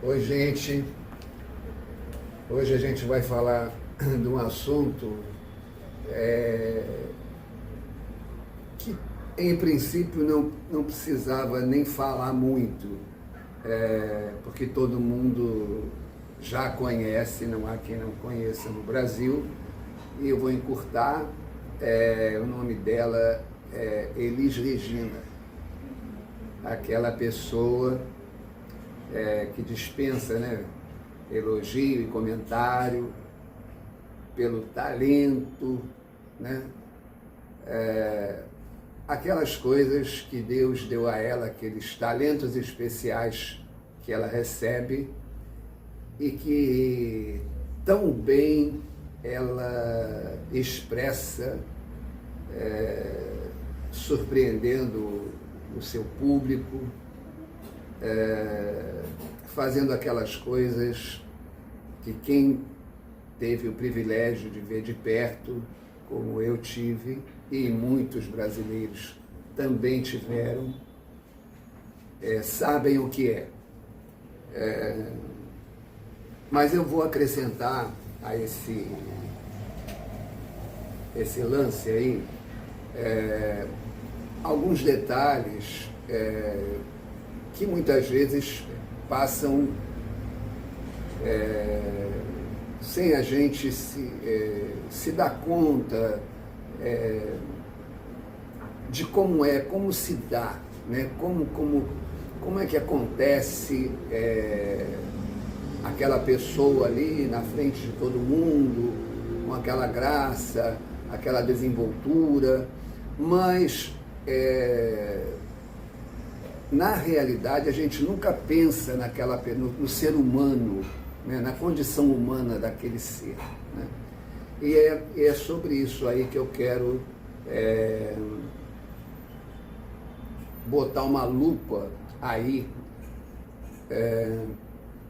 Oi, gente. Hoje a gente vai falar de um assunto que, em princípio, não precisava nem falar muito, porque todo mundo já conhece, não há quem não conheça no Brasil, e eu vou encurtar. O nome dela é Elis Regina, aquela pessoa que dispensa, né, elogio e comentário pelo talento, né, aquelas coisas que Deus deu a ela, aqueles talentos especiais que ela recebe e que tão bem ela expressa, surpreendendo o seu público, fazendo aquelas coisas que quem teve o privilégio de ver de perto, como eu tive, e muitos brasileiros também tiveram, sabem o que é. Mas eu vou acrescentar a esse lance aí alguns detalhes que muitas vezes passam sem a gente se dar conta de como se dá, né? Como é que acontece aquela pessoa ali na frente de todo mundo, com aquela graça, aquela desenvoltura, mas na realidade a gente nunca pensa no ser humano, né, na condição humana daquele ser, né? E é sobre isso aí que eu quero botar uma lupa aí,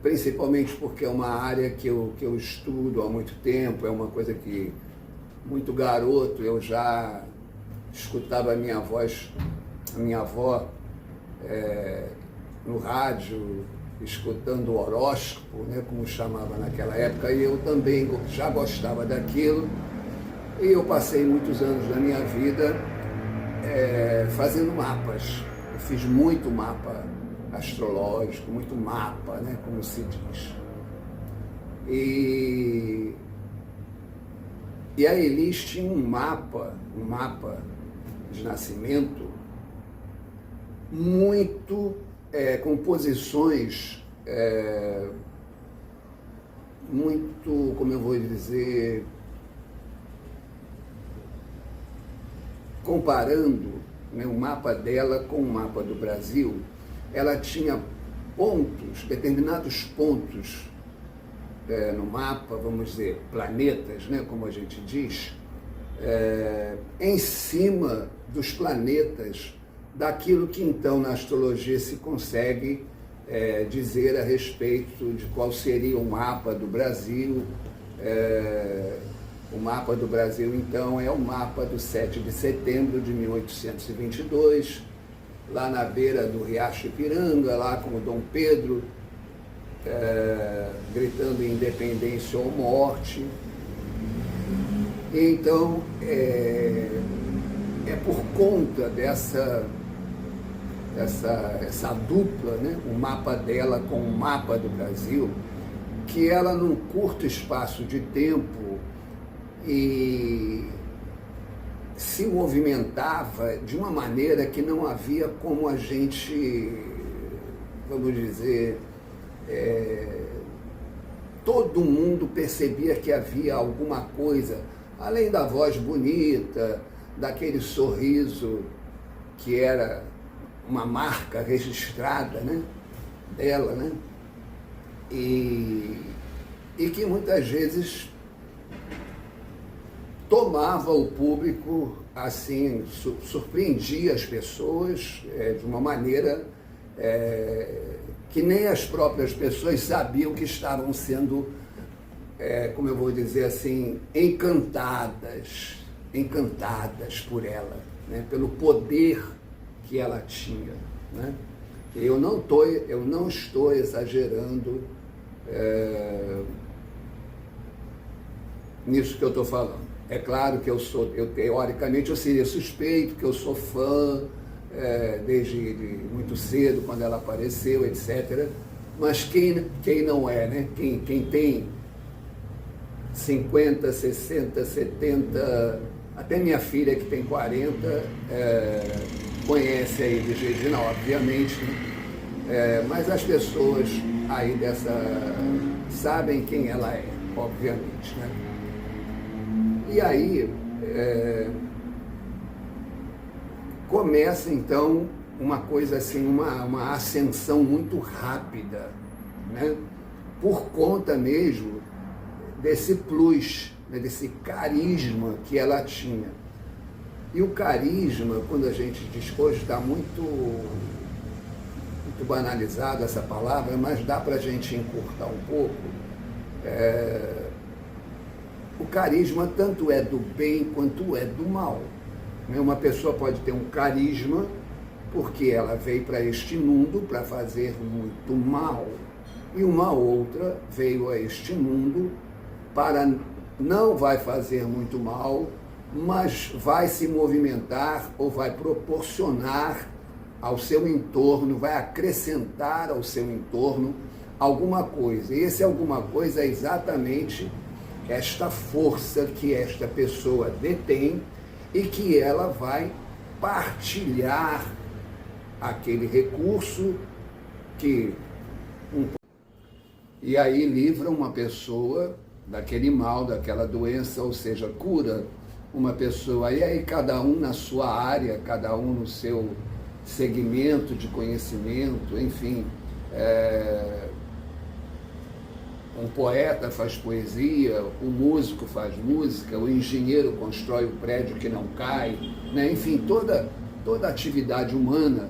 principalmente porque é uma área que eu estudo há muito tempo, é uma coisa que, muito garoto, eu já escutava a minha avó no rádio, escutando o horóscopo, né, como chamava naquela época, e eu também já gostava daquilo, e eu passei muitos anos da minha vida fazendo mapas. Eu fiz muito mapa astrológico, muito mapa, né, como se diz. E a Elis tinha um mapa de nascimento muito com posições muito, como eu vou dizer, comparando, né, o mapa dela com o mapa do Brasil, ela tinha determinados pontos no mapa, vamos dizer, planetas, né, como a gente diz, em cima dos planetas daquilo que então na astrologia se consegue dizer a respeito de qual seria o mapa do Brasil. O mapa do Brasil, então, é o mapa do 7 de setembro de 1822, lá na beira do Riacho Ipiranga, lá com o Dom Pedro gritando independência ou morte. Então, é por conta dessa dupla, né, o mapa dela com o mapa do Brasil, que ela, num curto espaço de tempo, se movimentava de uma maneira que não havia como a gente, vamos dizer, todo mundo percebia que havia alguma coisa, além da voz bonita, daquele sorriso que era uma marca registrada, né, dela, né, e que muitas vezes tomava o público assim, surpreendia as pessoas de uma maneira que nem as próprias pessoas sabiam que estavam sendo, como eu vou dizer assim, encantadas por ela, né? Pelo poder que ela tinha, né? Eu não estou exagerando nisso que eu estou falando. É claro que teoricamente eu seria suspeito, que eu sou fã desde muito cedo, quando ela apareceu, etc. Mas quem não é, né? Quem tem 50, 60, 70, até minha filha que tem 40, conhece a Elis Regina, obviamente, né? Mas as pessoas aí sabem quem ela é, obviamente, né? E aí começa então uma coisa assim, uma ascensão muito rápida, né? Por conta mesmo desse plus, né? Desse carisma que ela tinha. E o carisma, quando a gente diz hoje, está muito banalizado essa palavra, mas dá para a gente encurtar um pouco. O carisma tanto é do bem quanto é do mal. Uma pessoa pode ter um carisma porque ela veio para este mundo para fazer muito mal, e uma outra veio a este mundo para não vai fazer muito mal, mas vai se movimentar ou vai proporcionar ao seu entorno, vai acrescentar ao seu entorno alguma coisa. E esse alguma coisa é exatamente esta força que esta pessoa detém e que ela vai partilhar aquele recurso e aí livra uma pessoa daquele mal, daquela doença, ou seja, cura uma pessoa. E aí cada um na sua área, cada um no seu segmento de conhecimento, enfim. Um poeta faz poesia, o músico faz música, o engenheiro constrói o prédio que não cai, né? Enfim, toda atividade humana,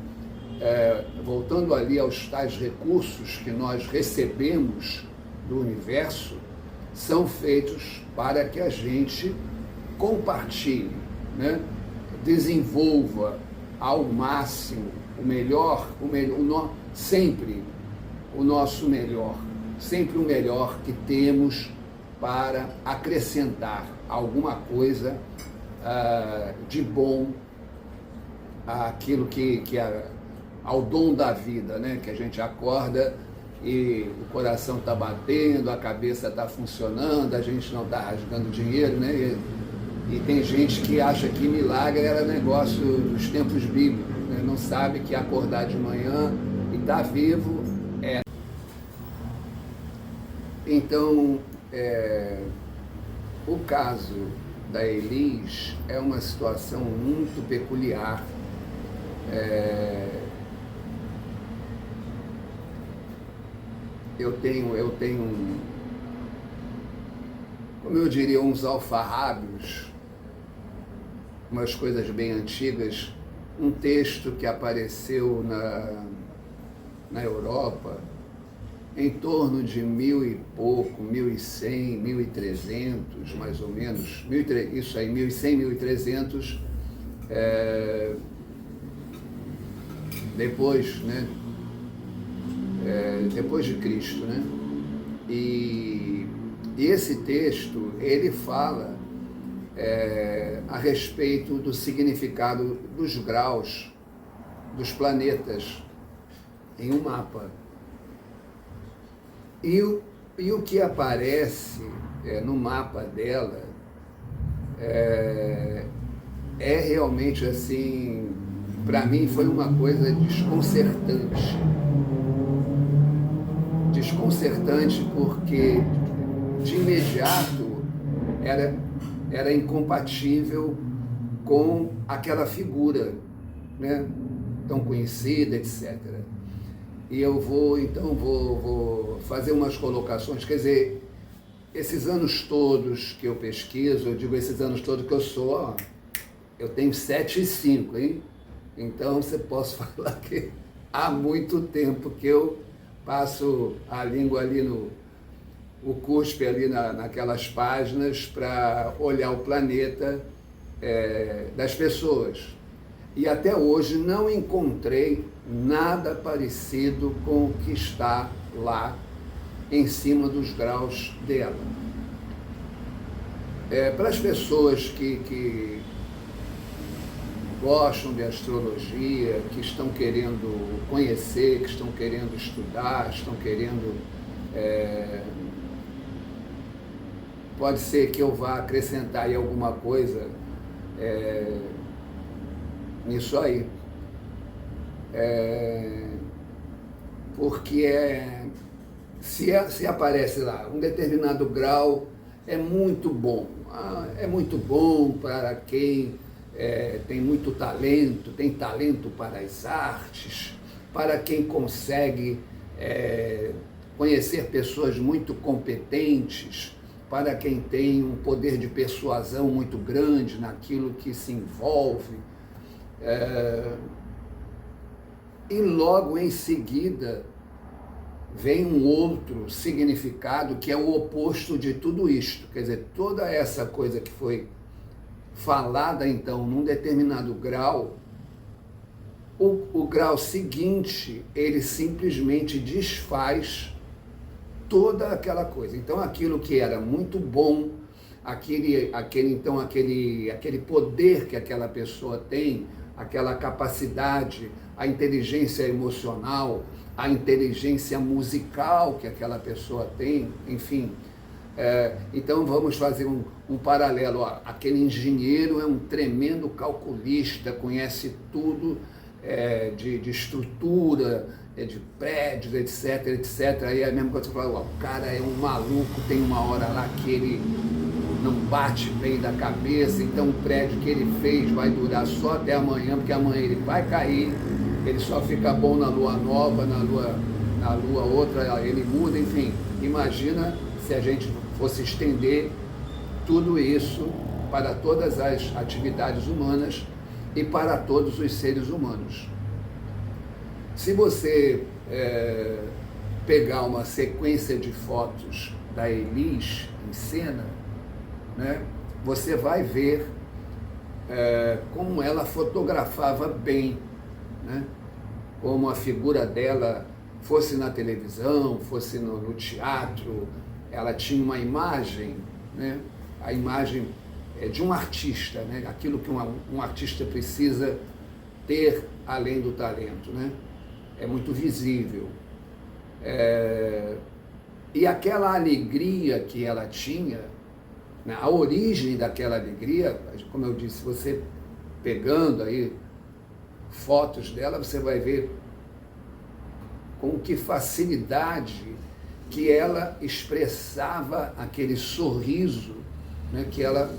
voltando ali aos tais recursos que nós recebemos do universo, são feitos para que a gente compartilhe, né? Desenvolva ao máximo sempre o nosso melhor. Sempre o melhor que temos para acrescentar alguma coisa de bom àquilo ao dom da vida, né? Que a gente acorda e o coração está batendo, a cabeça está funcionando, a gente não está rasgando dinheiro, né? E tem gente que acha que milagre era negócio dos tempos bíblicos, né? Não sabe que acordar de manhã e estar vivo é. Então, o caso da Elis é uma situação muito peculiar. Eu tenho, como eu diria, uns alfarrábios, umas coisas bem antigas, um texto que apareceu na Europa, em torno de 1000 e pouco, 1100, 1300, mais ou menos, isso aí, 1100, 1300, depois, né? Depois de Cristo, né? E esse texto, ele fala a respeito do significado dos graus dos planetas em um mapa. E o que aparece no mapa dela é realmente assim, para mim foi uma coisa desconcertante. Desconcertante porque de imediato era incompatível com aquela figura, né, tão conhecida, etc. E eu vou fazer umas colocações, quer dizer, esses anos todos que eu pesquiso, eu digo esses anos todos que eu sou, eu tenho 7 e 5, hein? Então você pode falar que há muito tempo que eu passo a língua ali o cuspe ali naquelas páginas para olhar o planeta das pessoas. E até hoje não encontrei nada parecido com o que está lá em cima dos graus dela. Para as pessoas que gostam de astrologia, que estão querendo conhecer, que estão querendo estudar, estão querendo... pode ser que eu vá acrescentar aí alguma coisa nisso aí. Porque se aparece lá um determinado grau, é muito bom. É muito bom para quem tem muito talento, tem talento para as artes, para quem consegue conhecer pessoas muito competentes, para quem tem um poder de persuasão muito grande naquilo que se envolve. E logo em seguida vem um outro significado que é o oposto de tudo isto. Quer dizer, toda essa coisa que foi falada então num determinado grau, o grau seguinte, ele simplesmente desfaz toda aquela coisa. Então aquilo que era muito bom, aquele poder que aquela pessoa tem, aquela capacidade, a inteligência emocional, a inteligência musical que aquela pessoa tem, enfim. Então vamos fazer um paralelo. Aquele engenheiro é um tremendo calculista, conhece tudo de estrutura, de prédios, etc, etc. Aí é a mesma coisa que você fala, o cara é um maluco, tem uma hora lá que ele não bate bem da cabeça, então o prédio que ele fez vai durar só até amanhã, porque amanhã ele vai cair, ele só fica bom na lua nova, na lua outra ele muda, enfim. Imagina se a gente fosse estender tudo isso para todas as atividades humanas e para todos os seres humanos. Se você pegar uma sequência de fotos da Elis em cena, né, você vai ver como ela fotografava bem, né, como a figura dela fosse na televisão, fosse no teatro, ela tinha uma imagem, né, a imagem de um artista, né, aquilo que um artista precisa ter além do talento, né? É muito visível. E aquela alegria que ela tinha, né, a origem daquela alegria, como eu disse, você pegando aí fotos dela, você vai ver com que facilidade que ela expressava aquele sorriso, né, que ela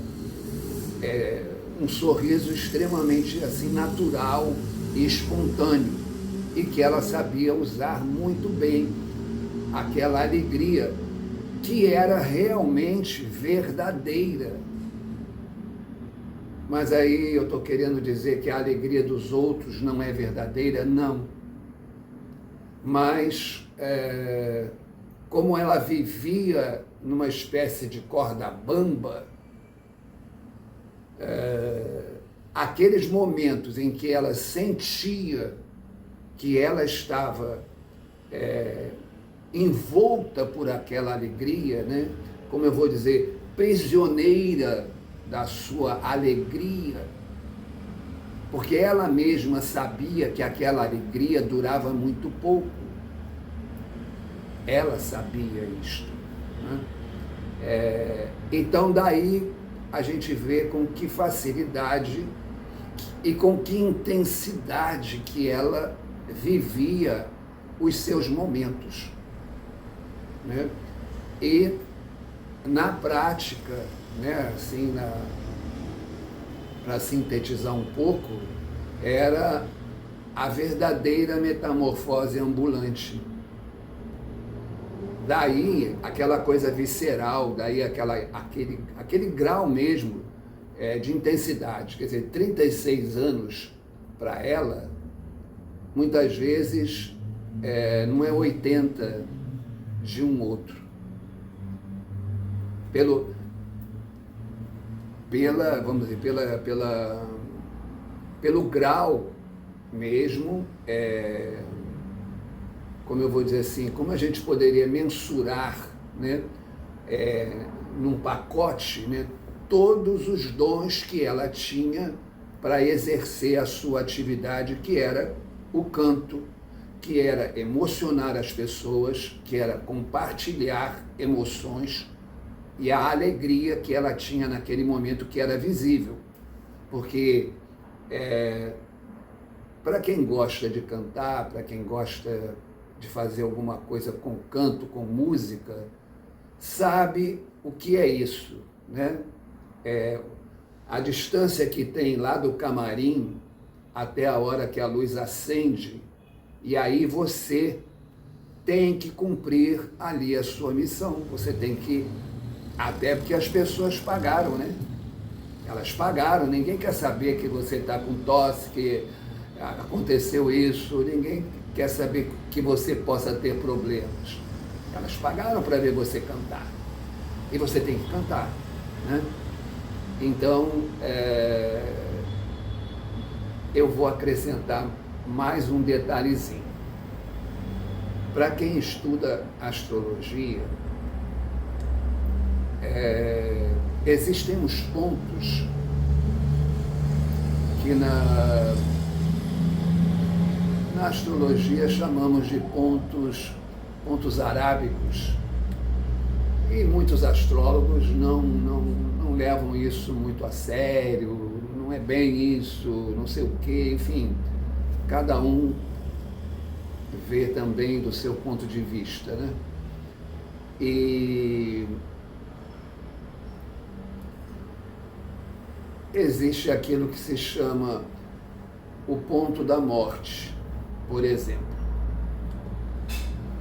um sorriso extremamente assim natural e espontâneo, e que ela sabia usar muito bem aquela alegria que era realmente verdadeira. Mas aí eu estou querendo dizer que a alegria dos outros não é verdadeira? Não. Mas como ela vivia numa espécie de corda bamba, aqueles momentos em que ela sentia que ela estava envolta por aquela alegria, né? Como eu vou dizer, prisioneira da sua alegria, porque ela mesma sabia que aquela alegria durava muito pouco. Ela sabia isto, né? Então daí a gente vê com que facilidade e com que intensidade que ela vivia os seus momentos, né? E na prática, né, assim, para sintetizar um pouco, era a verdadeira metamorfose ambulante. Daí aquela coisa visceral, daí aquele grau mesmo de intensidade. Quer dizer, 36 anos para ela, muitas vezes não é 80 de um outro. Vamos dizer, pelo grau mesmo, como eu vou dizer assim, como a gente poderia mensurar, né, num pacote, né, todos os dons que ela tinha para exercer a sua atividade, que era o canto, que era emocionar as pessoas, que era compartilhar emoções e a alegria que ela tinha naquele momento, que era visível. Porque para quem gosta de cantar, para quem gosta de fazer alguma coisa com canto, com música, sabe o que é isso, né? A distância que tem lá do camarim até a hora que a luz acende, e aí você tem que cumprir ali a sua missão, você tem que, até porque as pessoas pagaram, né? Elas pagaram, ninguém quer saber que você está com tosse, que aconteceu isso, ninguém quer saber que você possa ter problemas. Elas pagaram para ver você cantar, e você tem que cantar, né? Então, eu vou acrescentar mais um detalhezinho. Para quem estuda astrologia, existem uns pontos que na astrologia chamamos de pontos arábicos, e muitos astrólogos não levam isso muito a sério, não é bem isso, não sei o quê, enfim, cada um vê também do seu ponto de vista, né? E existe aquilo que se chama o ponto da morte, por exemplo.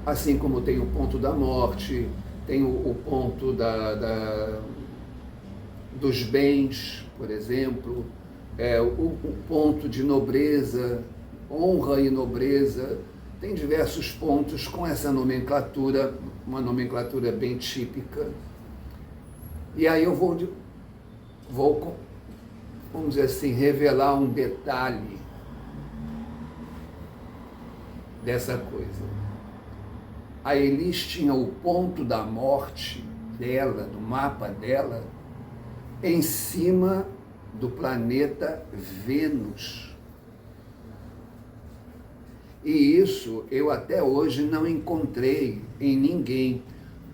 Assim como tem o ponto da morte, tem o ponto dos bens, por exemplo, o ponto de nobreza, honra e nobreza. Tem diversos pontos com essa nomenclatura, uma nomenclatura bem típica. E aí eu vou vamos dizer assim, revelar um detalhe dessa coisa. A Elis tinha o ponto da morte dela, do mapa dela, em cima do planeta Vênus. E isso eu até hoje não encontrei em ninguém.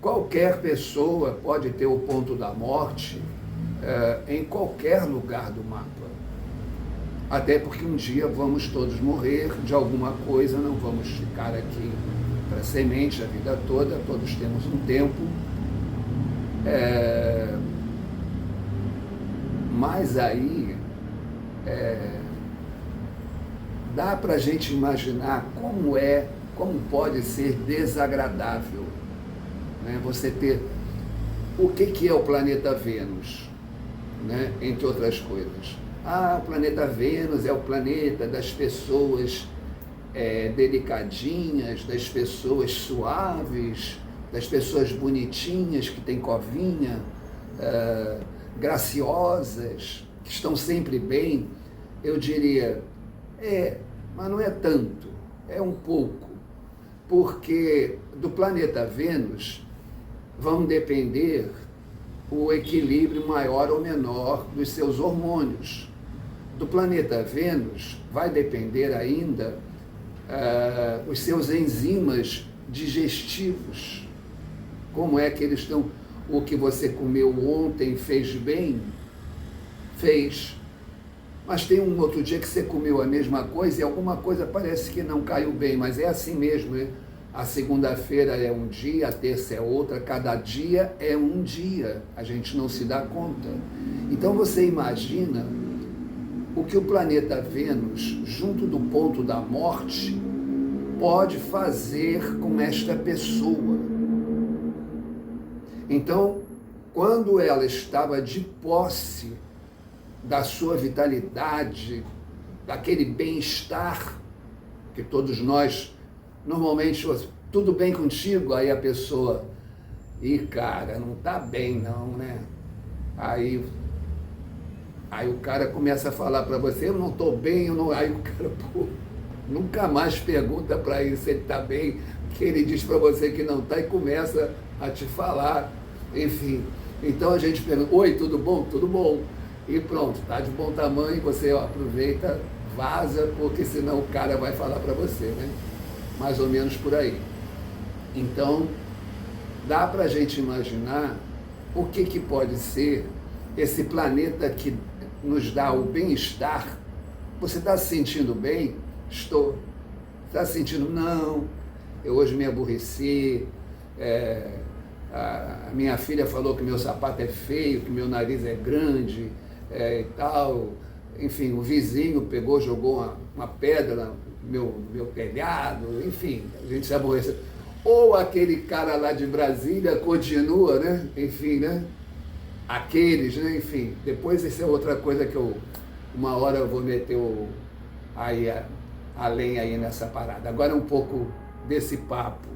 Qualquer pessoa pode ter o ponto da morte em qualquer lugar do mapa. Até porque um dia vamos todos morrer de alguma coisa, não vamos ficar aqui para semente a vida toda, todos temos um tempo. Mas aí dá para a gente imaginar como pode ser desagradável, né? Você ter o que é o planeta Vênus, né? Entre outras coisas. O planeta Vênus é o planeta das pessoas delicadinhas, das pessoas suaves, das pessoas bonitinhas, que têm covinha, graciosas, que estão sempre bem. Eu diria, mas não é tanto, é um pouco, porque do planeta Vênus vão depender o equilíbrio maior ou menor dos seus hormônios. Do planeta Vênus vai depender ainda os seus enzimas digestivos. Como é que eles estão? O que você comeu ontem fez bem? Fez. Mas tem um outro dia que você comeu a mesma coisa e alguma coisa parece que não caiu bem, mas é assim mesmo, né? A segunda-feira é um dia, a terça é outra, cada dia é um dia, a gente não se dá conta. Então você imagina o que o planeta Vênus, junto do ponto da morte, pode fazer com esta pessoa. Então, quando ela estava de posse da sua vitalidade, daquele bem-estar que todos nós, normalmente, tudo bem contigo? Aí a pessoa, cara, não está bem não, né? Aí o cara começa a falar para você, eu não estou bem, aí o cara, Nunca mais pergunta para ele se ele está bem, que ele diz para você que não está e começa a te falar, enfim. Então a gente pergunta, oi, tudo bom? Tudo bom. E pronto, está de bom tamanho, você aproveita, vaza, porque senão o cara vai falar para você, né? Mais ou menos por aí. Então, dá para a gente imaginar o que pode ser esse planeta que nos dá o bem-estar. Você está se sentindo bem? Estou. Está se sentindo? Não. Eu hoje me aborreci. A minha filha falou que meu sapato é feio, que meu nariz é grande e tal. Enfim, o vizinho pegou, jogou uma pedra no meu telhado. Enfim, a gente se aborreceu. Ou aquele cara lá de Brasília continua, né? Enfim, né? Aqueles, né? Enfim. Depois isso é outra coisa que uma hora eu vou meter a lenha aí nessa parada. Agora um pouco desse papo.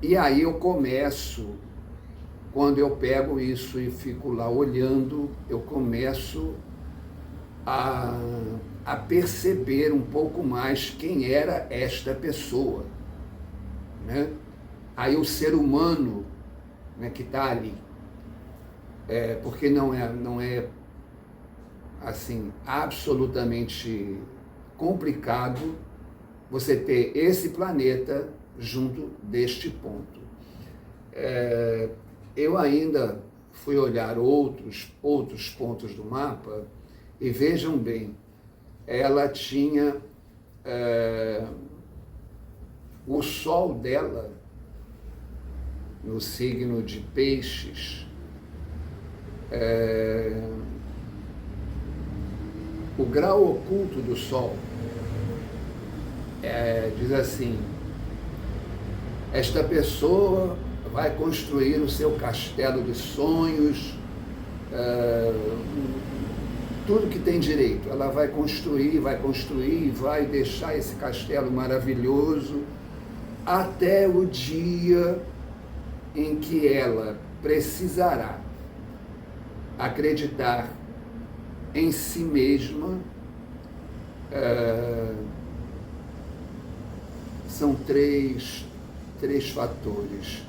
E aí eu começo, quando eu pego isso e fico lá olhando, eu começo a perceber um pouco mais quem era esta pessoa, né? Aí o ser humano, né, que está ali, porque não é assim absolutamente complicado você ter esse planeta junto deste ponto. Eu ainda fui olhar outros pontos do mapa e vejam bem, ela tinha o Sol dela no signo de Peixes, o grau oculto do Sol diz assim: esta pessoa vai construir o seu castelo de sonhos, tudo que tem direito, ela vai construir, vai deixar esse castelo maravilhoso até o dia em que ela precisará acreditar em si mesma. São três fatores: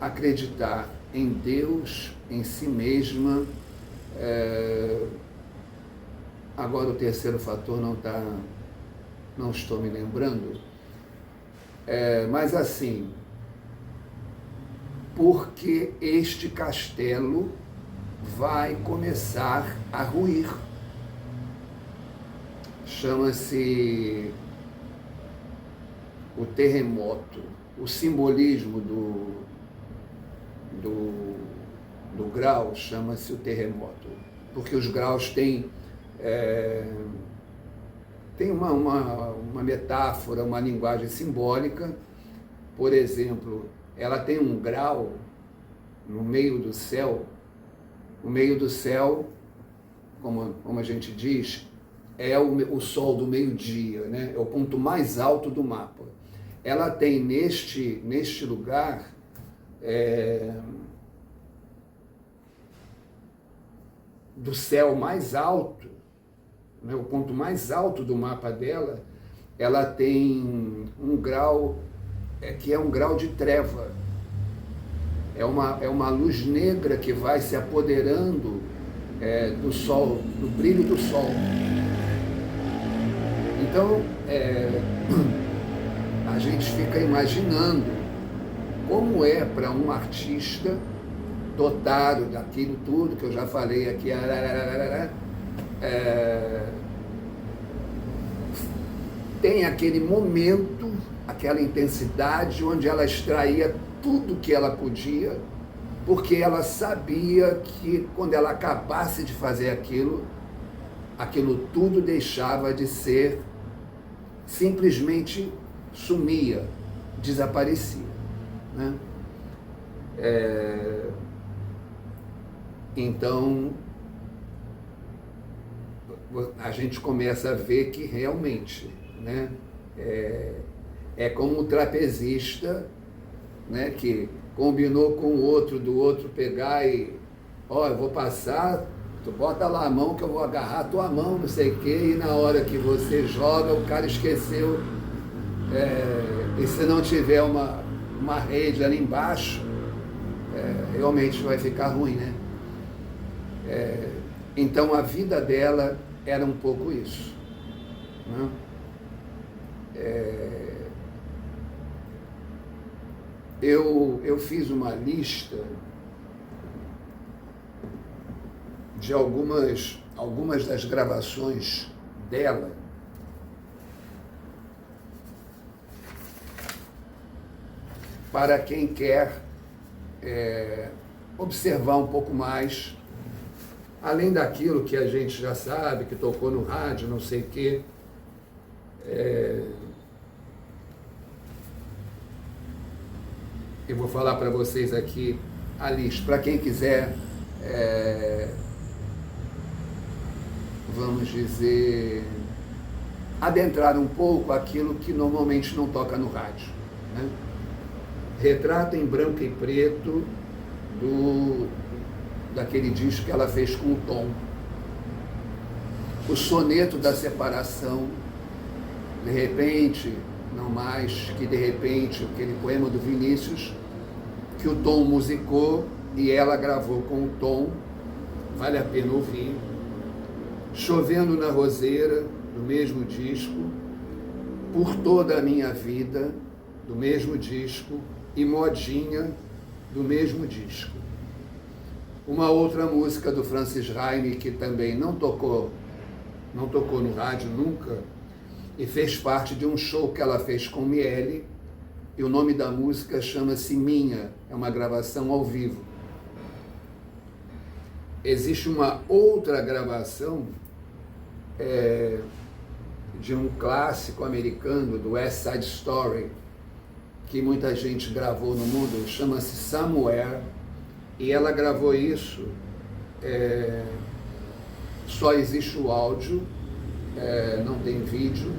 acreditar em Deus, em si mesma. Agora o terceiro fator não estou me lembrando, mas assim, porque este castelo vai começar a ruir. Chama-se o terremoto. O simbolismo do grau chama-se o terremoto, porque os graus têm uma metáfora, uma linguagem simbólica. Por exemplo, ela tem um grau no meio do céu. O meio do céu, como a gente diz, é o sol do meio-dia, né? É o ponto mais alto do mapa. Ela tem neste lugar do céu mais alto, né? O ponto mais alto do mapa dela, ela tem um grau que é um grau de treva. É uma luz negra que vai se apoderando do sol, do brilho do sol. Então, a gente fica imaginando como é para um artista dotado daquilo tudo que eu já falei aqui, tem aquele momento, aquela intensidade onde ela extraía tudo que ela podia, porque ela sabia que quando ela acabasse de fazer aquilo tudo deixava de ser, simplesmente sumia, desaparecia, né? Então, a gente começa a ver que realmente, né, é como o trapezista, né, que combinou com o outro, do outro pegar e, eu vou passar Tu bota lá a mão que eu vou agarrar a tua mão, não sei o quê, e na hora que você joga, o cara esqueceu. E se não tiver uma rede ali embaixo, realmente vai ficar ruim, né? Então a vida dela era um pouco isso, né? Eu fiz uma lista de algumas das gravações dela para quem quer observar um pouco mais, além daquilo que a gente já sabe, que tocou no rádio, não sei o quê. Eu vou falar para vocês aqui a lista, para quem quiser, vamos dizer, adentrar um pouco aquilo que normalmente não toca no rádio, né? Retrato em branco e preto daquele disco que ela fez com o Tom. O soneto da separação, de repente, não mais que de repente, aquele poema do Vinícius, que o Tom musicou e ela gravou com o Tom, vale a pena ouvir. Chovendo na Roseira, do mesmo disco, Por Toda a Minha Vida, do mesmo disco, e Modinha, do mesmo disco. Uma outra música do Francis Raime, que também não tocou no rádio nunca, e fez parte de um show que ela fez com Miele, e o nome da música chama-se Minha, é uma gravação ao vivo. Existe uma outra gravação de um clássico americano, do West Side Story, que muita gente gravou no mundo, chama-se Somewhere, e ela gravou isso, só existe o áudio, não tem vídeo,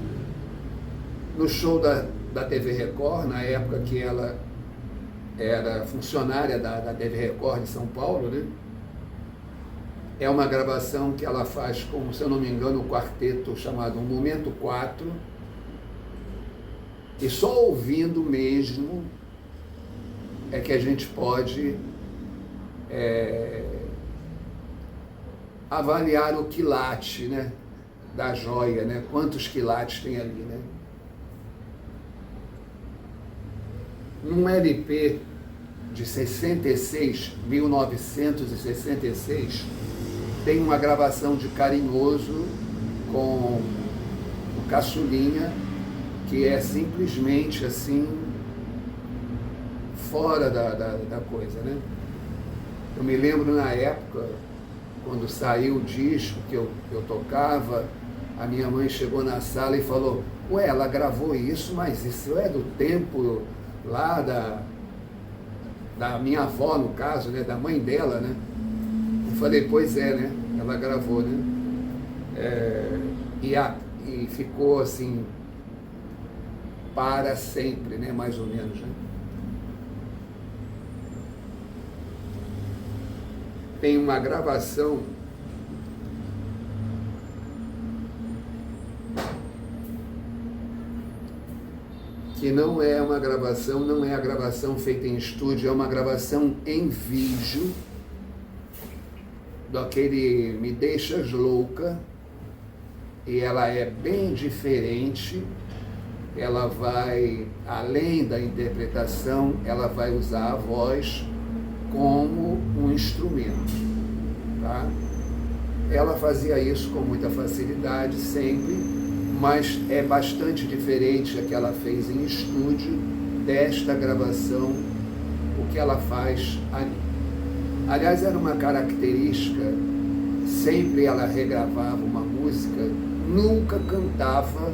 no show da TV Record, na época que ela era funcionária da TV Record de São Paulo, né? É uma gravação que ela faz com, se eu não me engano, um quarteto chamado Momento 4, e só ouvindo mesmo é que a gente pode avaliar o quilate, né, da joia, né? Quantos quilates tem ali, né? Num LP de 1966, tem uma gravação de Carinhoso com o Caçulinha, que é simplesmente assim, fora da coisa, né? Eu me lembro na época, quando saiu o disco que eu tocava, a minha mãe chegou na sala e falou: ué, ela gravou isso, mas isso é do tempo lá da minha avó, no caso, né? Da mãe dela, né? Eu falei: pois é, né? Ela gravou, né? E ficou assim, para sempre, né? Mais ou menos, né? Tem uma gravação que não é uma gravação, não é a gravação feita em estúdio, é uma gravação em vídeo daquele Me Deixas Louca, e ela é bem diferente. Ela vai, além da interpretação, ela vai usar a voz como um instrumento, tá? Ela fazia isso com muita facilidade sempre, mas é bastante diferente a que ela fez em estúdio desta gravação, o que ela faz ali. Aliás, era uma característica, sempre ela regravava uma música, nunca cantava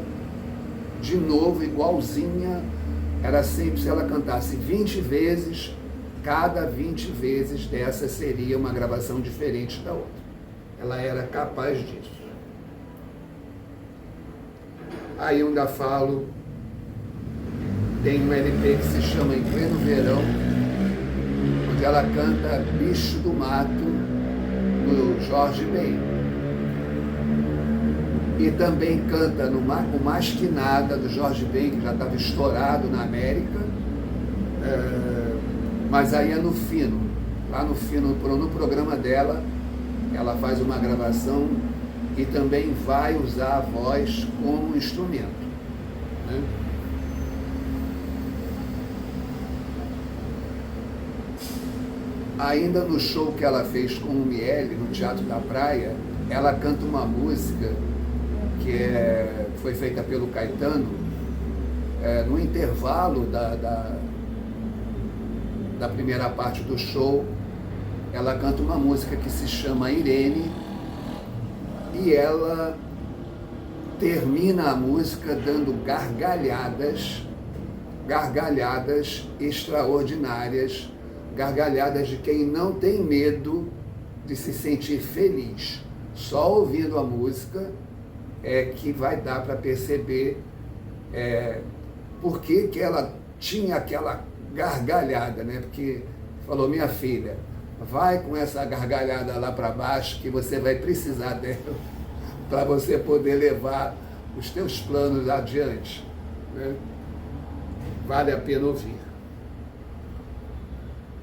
de novo igualzinha, era sempre, se ela cantasse 20 vezes, cada 20 vezes dessa seria uma gravação diferente da outra. Ela era capaz disso. Aí eu ainda falo, tem um LP que se chama Em Pleno Verão, onde ela canta Bicho do Mato, do Jorge Ben. E também canta no O Mais Que Nada, do Jorge Ben, que já estava estourado na América, mas aí é no Fino. Lá no Fino, no programa dela, ela faz uma gravação e também vai usar a voz como instrumento, né? Ainda no show que ela fez com o Miele, no Teatro da Praia, ela canta uma música que foi feita pelo Caetano, no intervalo da primeira parte do show. Ela canta uma música que se chama Irene, e ela termina a música dando gargalhadas extraordinárias, gargalhadas de quem não tem medo de se sentir feliz. Só ouvindo a música é que vai dar para perceber por que ela tinha aquela gargalhada, né? Porque falou: minha filha, vai com essa gargalhada lá para baixo, que você vai precisar dela para você poder levar os teus planos adiante, né? Vale a pena ouvir.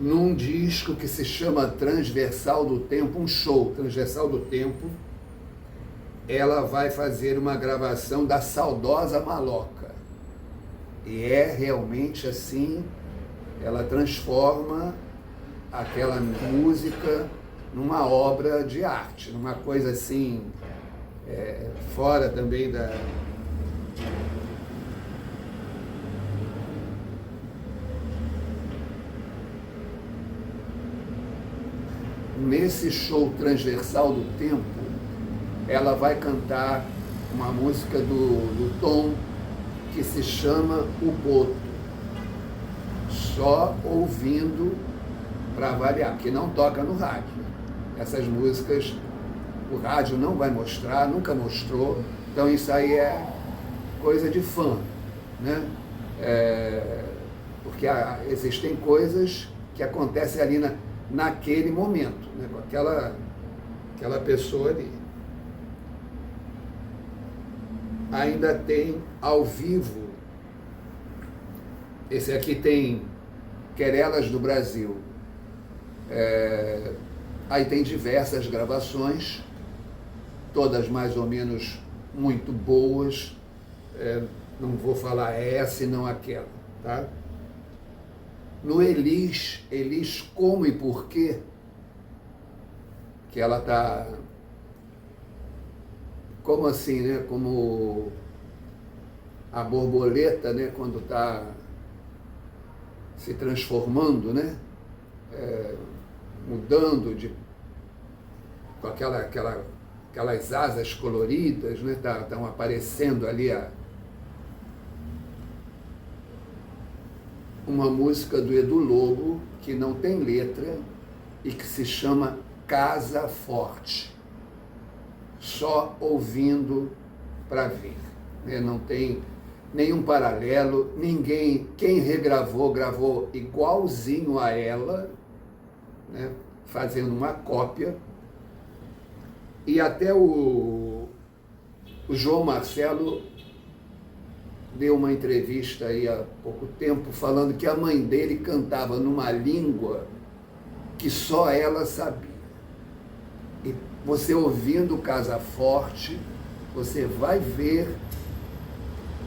Num disco que se chama Transversal do Tempo, um show Transversal do Tempo, ela vai fazer uma gravação da saudosa Maloca. E é realmente assim, ela transforma aquela música numa obra de arte, numa coisa assim, fora também da... Nesse show Transversal do Tempo, ela vai cantar uma música do Tom, que se chama O Boto. Só ouvindo para avaliar, porque não toca no rádio. Essas músicas o rádio não vai mostrar, nunca mostrou, então isso aí é coisa de fã, né? Porque existem coisas que acontecem ali naquele momento, né? Com aquela pessoa ali. Ainda tem ao vivo, esse aqui tem Querelas do Brasil, aí tem diversas gravações, todas mais ou menos muito boas, não vou falar essa e não aquela, tá? No Elis Como e Porquê, que ela tá, como assim, né? Como a borboleta, né? Quando está se transformando, né? Mudando com aquelas asas coloridas, né? Estão aparecendo ali uma música do Edu Lobo, que não tem letra e que se chama Casa Forte. Só ouvindo para ver, né? Não tem nenhum paralelo, quem gravou igualzinho a ela, né? Fazendo uma cópia. E até o João Marcelo deu uma entrevista aí há pouco tempo falando que a mãe dele cantava numa língua que só ela sabia. E você ouvindo Casa Forte, você vai ver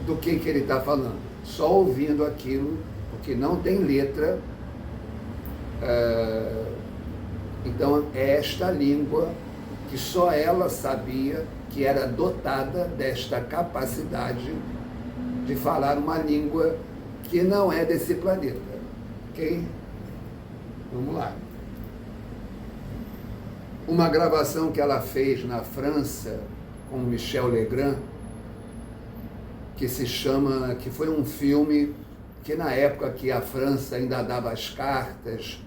do que ele está falando. Só ouvindo aquilo, porque não tem letra. Então é esta língua que só ela sabia, que era dotada desta capacidade de falar uma língua que não é desse planeta. Ok? Vamos lá. Uma gravação que ela fez na França com Michel Legrand, que foi um filme que na época que a França ainda dava as cartas,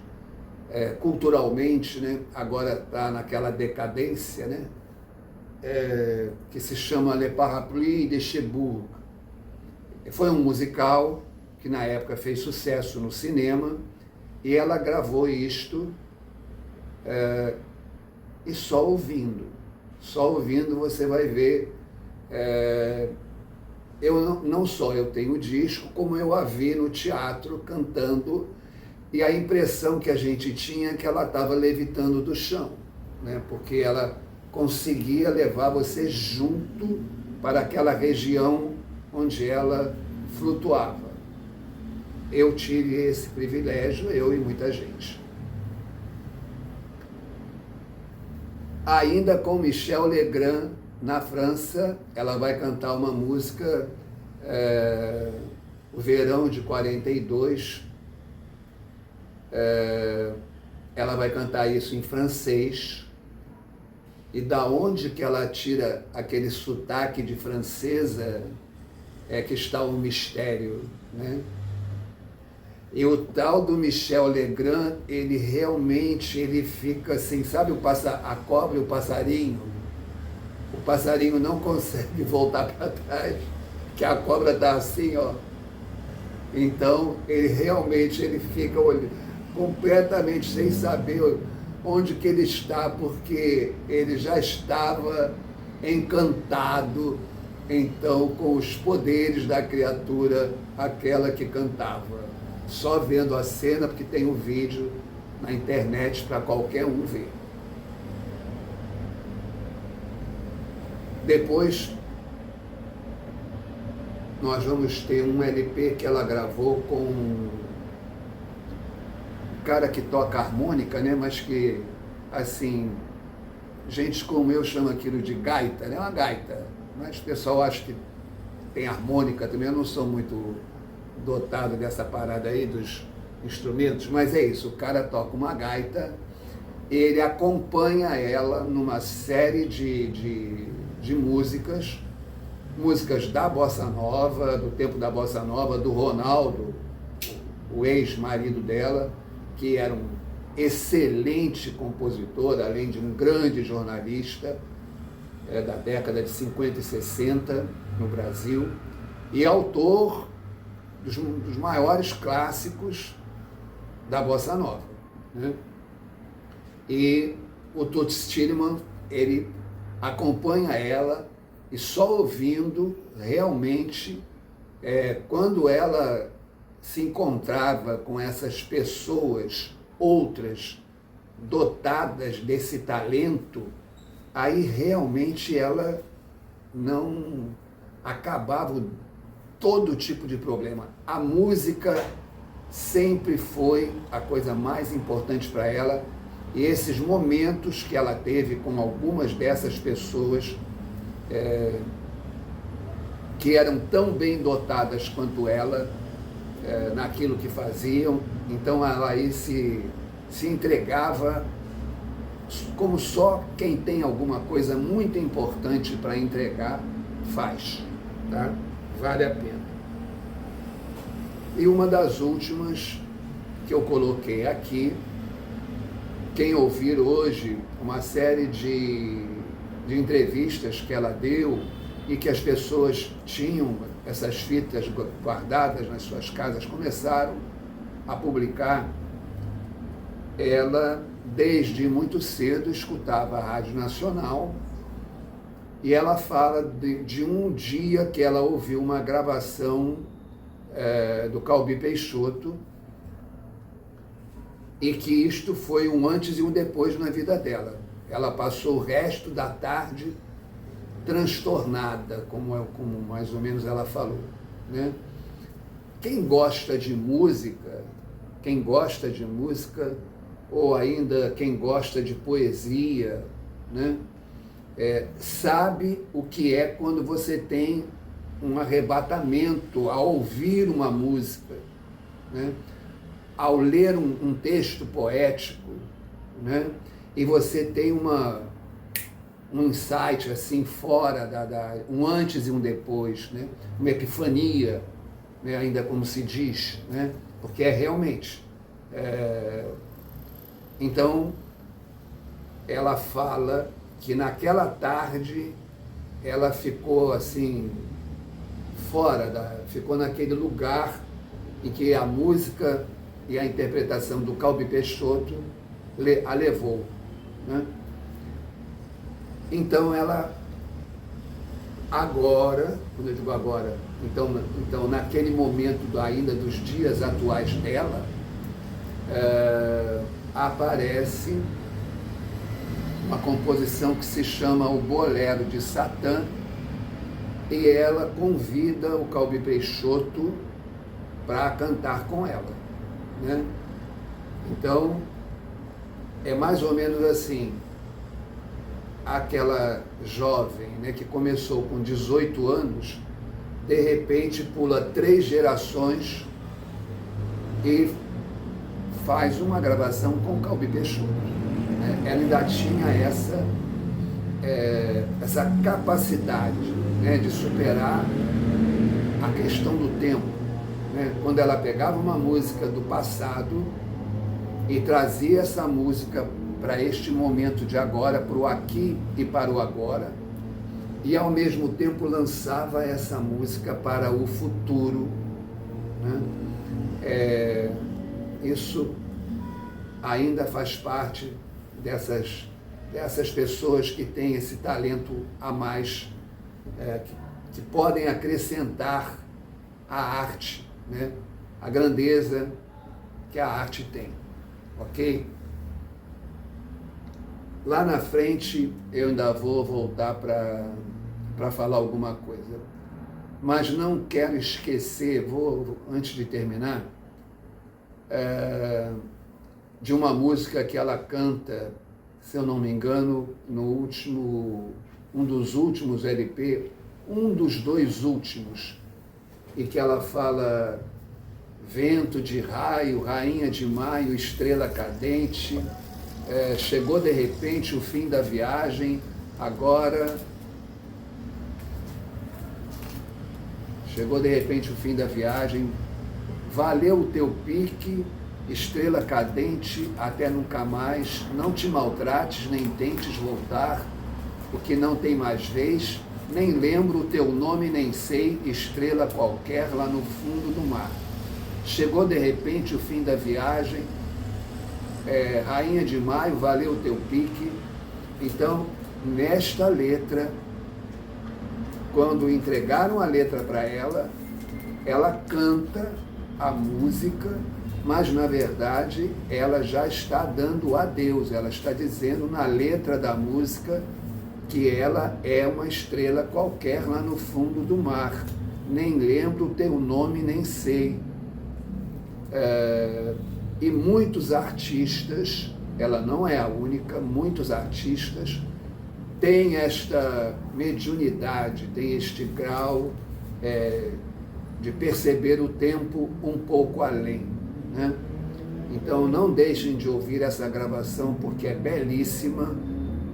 culturalmente, né? Agora está naquela decadência, né? Que se chama Le Parapluie de Cherbourg. Foi um musical que na época fez sucesso no cinema, e ela gravou isto, e só ouvindo. Só ouvindo você vai ver. Eu não só eu tenho o disco, como eu a vi no teatro cantando, e a impressão que a gente tinha é que ela estava levitando do chão, né? Porque ela conseguia levar você junto para aquela região onde ela flutuava. Eu tive esse privilégio, eu e muita gente. Ainda com Michel Legrand, na França, ela vai cantar uma música, o Verão de 42, ela vai cantar isso em francês, e da onde que ela tira aquele sotaque de francesa é que está o mistério, né? E o tal do Michel Legrand, ele realmente, ele fica assim, sabe a cobra e o passarinho? O passarinho não consegue voltar para trás, que a cobra está assim, ó. Então, ele realmente fica completamente sem saber onde que ele está, porque ele já estava encantado, então, com os poderes da criatura, aquela que cantava. Só vendo a cena, porque tem um vídeo na internet para qualquer um ver. Depois, nós vamos ter um LP que ela gravou com um cara que toca harmônica, né? Mas que, assim, gente como eu chama aquilo de gaita, né? Uma gaita. Mas o pessoal acha que tem harmônica também. Eu não sou muito dotado dessa parada aí dos instrumentos, mas é isso. O cara toca uma gaita, ele acompanha ela numa série de músicas da Bossa Nova, do tempo da Bossa Nova, do Ronaldo, o ex-marido dela, que era um excelente compositor, além de um grande jornalista, da década de 50 e 60 no Brasil, e autor dos maiores clássicos da Bossa Nova, né? E o Toots Thielemans, ele acompanha ela, e só ouvindo, realmente, quando ela se encontrava com essas pessoas, outras, dotadas desse talento, aí realmente ela não acabava todo tipo de problema. A música sempre foi a coisa mais importante para ela, e esses momentos que ela teve com algumas dessas pessoas que eram tão bem dotadas quanto ela naquilo que faziam, então ela aí se entregava como só quem tem alguma coisa muito importante para entregar faz, tá? Vale a pena. E uma das últimas que eu coloquei aqui, quem ouvir hoje uma série de entrevistas que ela deu e que as pessoas tinham essas fitas guardadas nas suas casas, começaram a publicar. Ela, desde muito cedo, escutava a Rádio Nacional, e ela fala de um dia que ela ouviu uma gravação do Calbi Peixoto, e que isto foi um antes e um depois na vida dela. Ela passou o resto da tarde transtornada, como mais ou menos ela falou, né? Quem gosta de música, ou ainda quem gosta de poesia, né? Sabe o que é quando você tem um arrebatamento ao ouvir uma música, né? Ao ler um texto poético, né? E você tem um insight assim fora um antes e um depois, né? Uma epifania, né? Ainda como se diz, né? Porque é realmente. Então, ela fala que naquela tarde ela ficou assim ficou naquele lugar em que a música e a interpretação do Calbi Peixoto a levou, né? Então ela, agora, quando eu digo agora, então naquele momento ainda dos dias atuais dela, aparece uma composição que se chama O Bolero de Satã, e ela convida o Calbi Peixoto para cantar com ela, né? Então, é mais ou menos assim, aquela jovem, né, que começou com 18 anos, de repente pula 3 gerações e faz uma gravação com o Calbi Peixoto. Né? Ela ainda tinha essa capacidade, né, de superar a questão do tempo. Né? Quando ela pegava uma música do passado e trazia essa música para este momento de agora, para o aqui e para o agora, e ao mesmo tempo lançava essa música para o futuro. Né? Isso ainda faz parte dessas pessoas que têm esse talento a mais, que podem acrescentar à arte, né? A grandeza que a arte tem, ok? Lá na frente eu ainda vou voltar para falar alguma coisa, mas não quero esquecer, antes de terminar, de uma música que ela canta, se eu não me engano, um dos últimos LP, um dos 2 últimos, e que ela fala: vento de raio, rainha de maio, estrela cadente, chegou de repente o fim da viagem, agora chegou de repente o fim da viagem, valeu o teu pique, estrela cadente, até nunca mais, não te maltrates, nem tentes voltar, o que não tem mais vez, nem lembro o teu nome, nem sei, estrela qualquer lá no fundo do mar. Chegou de repente o fim da viagem, rainha de maio, valeu o teu pique. Então, nesta letra, quando entregaram a letra para ela, ela canta a música, mas na verdade ela já está dando adeus, ela está dizendo na letra da música que ela é uma estrela qualquer lá no fundo do mar, nem lembro o teu nome, nem sei. E muitos artistas, ela não é a única, muitos artistas têm esta mediunidade, têm este grau de perceber o tempo um pouco além, né? Então não deixem de ouvir essa gravação, porque é belíssima,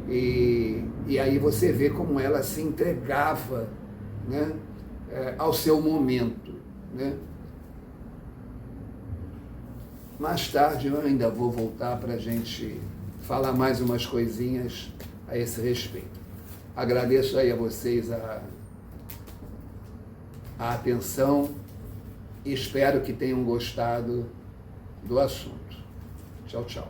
e aí você vê como ela se entregava, né, ao seu momento, né? Mais tarde eu ainda vou voltar para a gente falar mais umas coisinhas a esse respeito. Agradeço aí a vocês a atenção e espero que tenham gostado do assunto. Tchau, tchau.